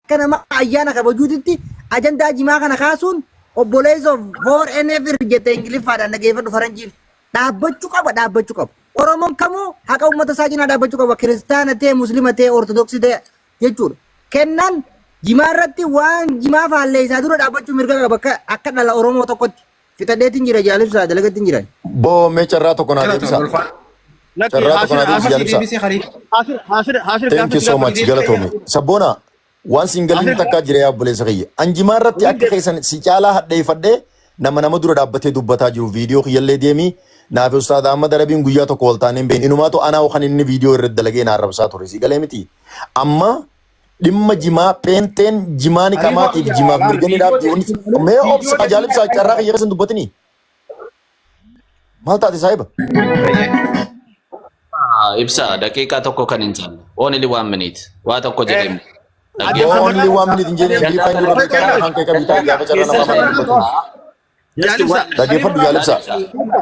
أكنا ما أيانا كبجودتي أجندة جماعة نخاسون obboleessa foreigner jette ingiliffaadhaan dhageeffadhu faranjiin dhaabbachuu qaba dhaabbachuu qaba oromoon kamuu haqa uummata isaa cinaa dhaabbachuu qaba kiristaana ta'e muslima ta'e ortodoksii ta'e jechuudha kennaan jimaa irratti waan jimaa faallee isaa dura dhaabbachuu mirga qaba akka dhala oromoo tokkotti fixadheetiin jira jaalibsaa dalagattiin jiran boo mee carraa tokko naa deebisa carraa tokko naa deebisa jaalibsaa thank you so much galatoome sabboona waan singalin takka jira yaa obboleessa kiyya anjimaa irratti akka keessan si caalaa hadheeffadhee nama dura dhaabbatee dubbataa jiru viidiyoo kiyyallee deemii naaf ustaad Ahmad Arabiin guyyaa tokko wal taaneen been inumaatu anaa kan inni viidiyoo irratti dalagee na arrabsaa ture si galee miti amma dhimma jimaa peenteen jimaani kamaatiif jimaaf mirgani dhaabdi mee obsa jaalibsaa carraa kiyya keessan dubbatanii maal taate saahiba ibsa daqiiqaa tokko kan hin taane only 1 minute waa tokko jedhame only 1 minute injini amplify dura beekana kan kee kabita gaafa carraa nama dhageeffadhu jaalibsa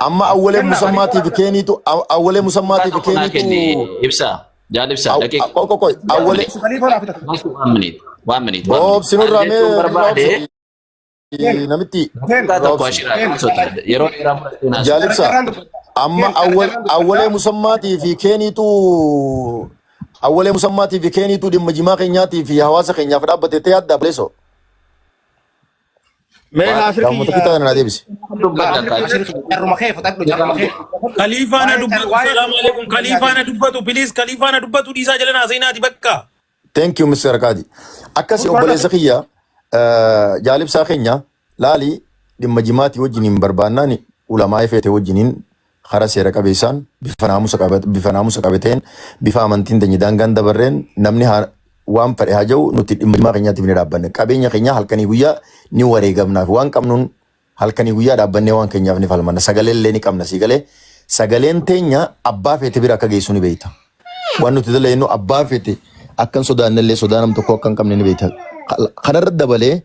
amma awwalee musammaatiif keeniitu awwalee musammaatiif keeniitu ibsa jaalibsa daqiiqa qoy awwalee 1 minute 1 minute sinurraa mee namitti yeroo dheeraa fudhatee jaalibsa amma awwalee musammaatiif keeniitu awwalee musammaatiif keeniitu dhimma jimaa keenyaatii fi hawaasa keenyaaf dhaabbatee ta'e adda bileeso. Mee haasirri kiyyaa na deebisi. Khalifaana dubbatu salaamu alaykum khalifaana dubbatu please khalifaana dubbatu dhiisaa jala naasinaati bakka. Thank you Mr. Rakadi. Akkasi obboleessa kiyya jaalibsaa keenya laali dhimma jimaatii wajjiniin barbaannaan ulamaa ifeete wajjiniin khara seera qabeessaan bifa naamusa qabateen bifa amantiin teenye daangaan dabarreen namni waan fedhe haa jiru nuti dhimma keenyaatiif ni dhaabbanne qabeenya keenya halkanii guyyaa ni wareegamnaaf waan qabnuun halkanii guyyaa dhaabbannee waan keenyaaf ni falmanna sagalee illee ni qabna sigalee sagaleen teenya abbaa feete bira akka geessu ni beekta waan nuti daleennu abbaa feete akkan sodaanne illee sodaa nam tokko akkan qabne ni beekta kanarra dabalee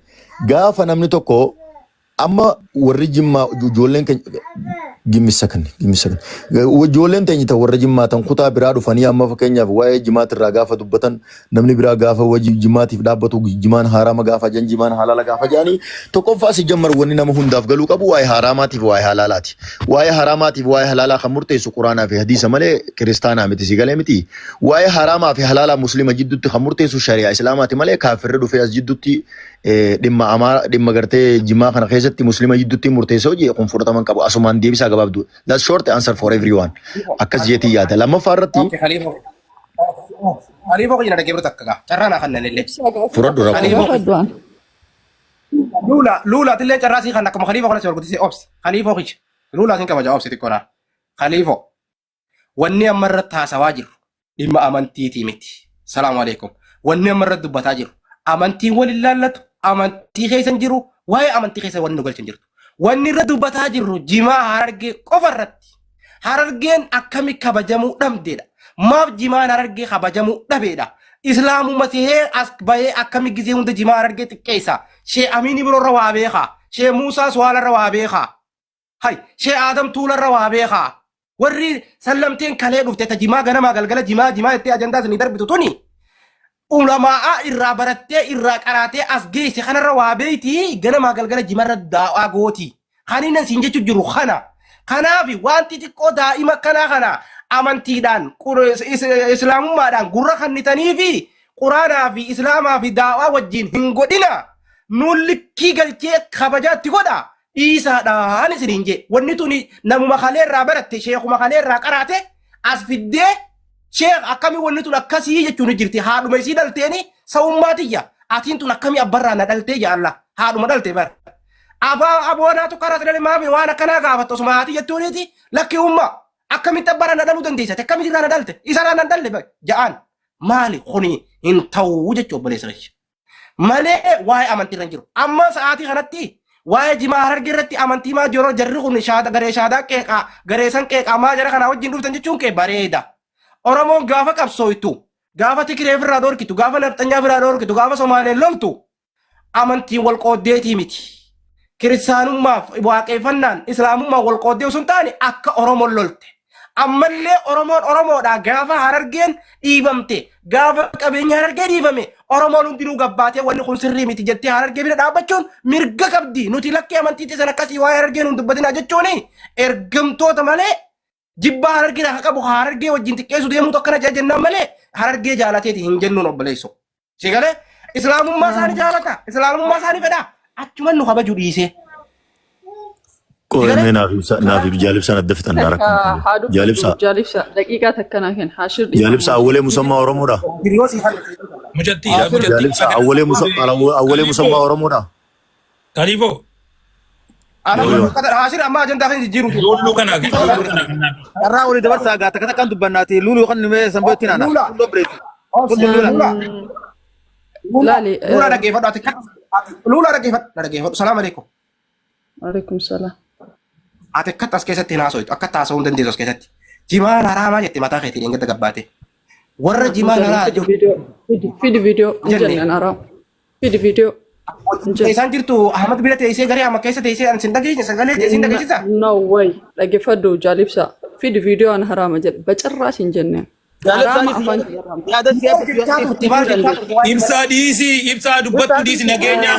gaafa namni tokko amma warri jimmaa ijoolleen keenya gimmisa kan ijoolleen teenya ta'u warra jimmaatan kutaa biraa dhufanii amma fakkeenyaaf waa'ee jimaatirraa gaafa dubbatan namni biraa gaafa wajji jimaatiif dhaabbatu jimaan haaraama gaafa jan jimaan halaala gaafa jedhanii tokkoffaa si jammar wanni nama hundaaf galuu qabu waa'ee haaraamaatiif waa'ee halaalaati waa'ee haaraamaatiif waa'ee halaalaa kan murteessu quraanaa fi hadiisa malee kiristaanaa miti si galee miti waa'ee haaraamaa fi halaalaa muslima jidduutti kan murteessu shari'aa islaamaati malee kaafirri dhufee as jidduutti dhimma gartee jimaa kana keessatti muslima jidduutti murteessa hojii kun fudhataman qabu asumaan deebisaa gabaabdu. That's short answer for everyone. Akkas jeetii yaada. Lammaffaa irratti. Khalifa ko jinada kebru takka carrana kan nalille. Furaddu rakkoo. Lula tille carrasi kan nakama khalifa ko na sorgoti ops. Khalifa ko lula tin kabaja ops tikona. Khalifa wanni amarra taasawaa jiru dhimma amantiiti miti. Salaamu alaykum. Wanni amarra dubbataa jiru amantiin wal ilaallatu amantii keessan jiru waa'ee amantii keessa wanni galchan jirtu. Wanni irra dubbataa jirru jimaa harargee qofa irratti harargeen akkami kabajamuu dhabdeedha. Maaf jimaan harargee kabajamuu dhabeedha. Islaamummaa ta'ee as bahee akkami gisee hunda jimaa harargee xiqqeessa. Shee Amiini biroorra waa beekaa. Shee Muusaa Suwaalarra waa beekaa. Hay Shee Aadam Tuularra waa beekaa. Warri sallamteen kalee dhufte ta jimaa ganamaa galgala jimaa itti ajandaa ni darbitu tuni. Ulamaa irraa barattee irraa qaraatee as geesse kanarra waa beeyti ganamaa galgala jimarra daawaa gooti. Kanina siin jechuun jiru kana. Kanaafi wanti xiqqoo daa'ima kana amantiidhaan islaamummaadhaan gurra kannitanii fi quraanaa fi islaamaa fi daawaa wajjin hin godhina. Nuun likkii galchee kabajaatti godha. Dhiisaadhaan isiniin jee. Wanni tuni namuma kaleerraa baratte sheekuma kaleerraa qaraate as fiddee Sheekh akkami wanni tun akkasii jechuun jirti haadhuma isii dhalteeni sawummaatiyya atiin tun akkami abbarraa na dhaltee jaalla haadhuma dhalte bar aboonaatu karaa sadale maafi waan akkanaa gaafattu osuma haati jettuuniiti lakki umma akkamitti abbarraa na dhaluu dandeessate akkamitti irraa na dhalte isarraa na dhalle ja'aan maali kuni hin ta'uu jechuu obboleessa malee waa'ee amantii irra jiru amma sa'aatii kanatti waa'ee jimaa harargee irratti amantii maa jiroo jarri kun garee shaadaa qeeqaa garee san qeeqaa maa jara kanaa wajjin dhuftan jechuun kee bareeda. Oromoon gaafa qabsooytu gaafa Tigree irraa dhorkitu gaafa Nafxanyaa irraa dhorkitu gaafa Somaaleen loltu amantiin wal qooddeetii miti. Kiristaanummaaf waaqeffannaan islaamummaa wal qooddee osoo hin taane akka Oromoon lolte. Ammallee Oromoodhaa gaafa harargeen dhiibamte gaafa qabeenya harargee dhiibame Oromoon hundinuu gabbaatee wanni kun sirrii miti jettee Harargee bira dhaabbachuun mirga qabdi. Nuti lakkee amantiitti sana akkasii waa'ee Harargee nuun dubbatinaa jechuun ergamtoota malee jibbaa Harargee haa qabu Harargee wajjin xiqqeessu deemuutu akkana jennaan malee Harargee jaalateeti hin jennuun obboleessu. Sigalee Islaamummaa isaanii jaalata. Islaamummaa isaanii fedha. Achuman nu kabaju dhiisee. Qoomee naaf jaalibsaan adda fitan daara. Jaalibsa daqiiqaa takkanaa kenna hashir Jaalibsa awwalee musammaa Oromoodha. Jaalibsa awwalee musammaa Oromoodha. Kaliifoo. Hashir amma ajandaa kan jijjiiru. Lulu kana. Irraa olii dabarsaa gaata kan akkan dubbannaati lulu kan nimee sanbootti naana. Laali. Lula dhaggeeffadhu. Lula dhaggeeffadhu. Salaam alaikum. Waalaikum salaam. Ati akkatti as keessatti hin haasoftu akka taasisuu hin dandeessu as keessatti. Jimaan haraamaa jette mataa keetiin eeggata gabbaate. Warra jimaan haraa jiru. Fidi viidiyoo hin jennaan haraa. Fidi viidiyoo. Isaan jirtu Ahmad bira teessee garee amma keessa teessee an sin dhageessisa sagalee teessee hin dhageessisa. No way dhaggeeffadhu jaalibsa. Fidi viidiyoo an haraama jedhe bacarraas hin jenneen. Haraama afaan Ibsaa dhiisii ibsaa dubbattu dhiisi nageenyaa.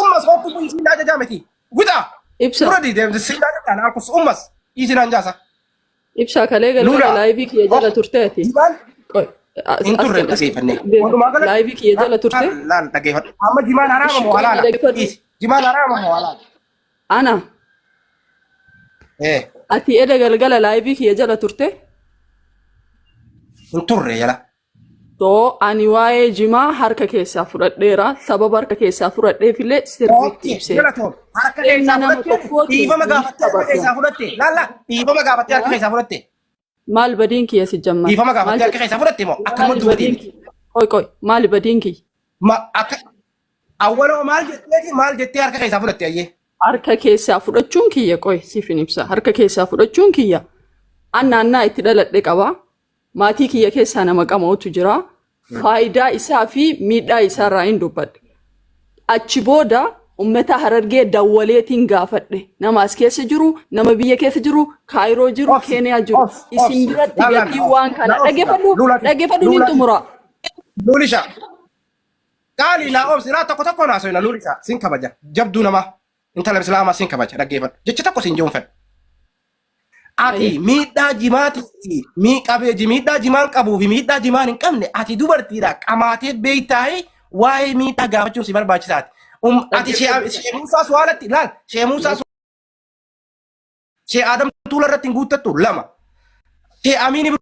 Ummas hoottu kun isin ajajaa miti. Wita. Ibsa. Dura deemte sin ajajaa alkus ummas isin anjaasa. Ibsa kalee galgala laayivii kiyya jala turteeti. Inturre dhaggeeffannee. Laayivii kiyya jala turte. Laal dhaggeeffadhu. Amma jimaan haraama moo halaala? Jimaan haraama moo halaala? Ana. Ati eda galgala laayivii kiyya jala turte. Inturre jala. Too ani waa'ee jimaa harka keessaa fudhadheera. Sababa harka keessaa fudhadheefillee sirriitti ibsee. Harka dhiifama gaafattee harka keessaa fudhatte. Laalla dhiifama gaafattee harka keessaa fudhatte. Maal badiin kiyya si jammaa? Dhiifama gaafattee harka keessaa fudhatte moo akka maddu badiin? Qoy maali badiin kiyya? Akka awwaloo maal jettee harka keessaa fudhatte ayyee? Harka keessaa fudhachuun kiyya qoy siifin ibsa. Harka keessaa fudhachuun kiyya annaa itti dhaladhe qaba. Maatii kiyya keessaa nama qama'utu jira. Faayidaa isaa fi miidhaa isaarraa hin dubbadhe. Achi booda uummata Harargee dawwaleetiin gaafadhe. Nama as keessa jiru, nama biyya keessa jiru, Kaayiroo jiru, Keeniyaa jiru. Isin biratti gatii waan kana dhaggeeffadhu ni xumura. Lulisha. Qaali naa oomsinaa tokko naasoo Lulisha sin kabaja. Jabduu namaa intala Islaamaa sin kabaja dhaggeeffadhu. Jecha tokko sin jiruun fedha. Ati miidhaa jimaati miidhaa jimaan qabuu fi miidhaa jimaan hin qabne ati dubartiidha qamaatee beektaa'ee waa'ee miidhaa gaafachuun si barbaachisaati. Ati shee Muusaa Suwaalatti laal shee Muusaa shee Adam Tuula irratti hin guuttattu lama shee Amiin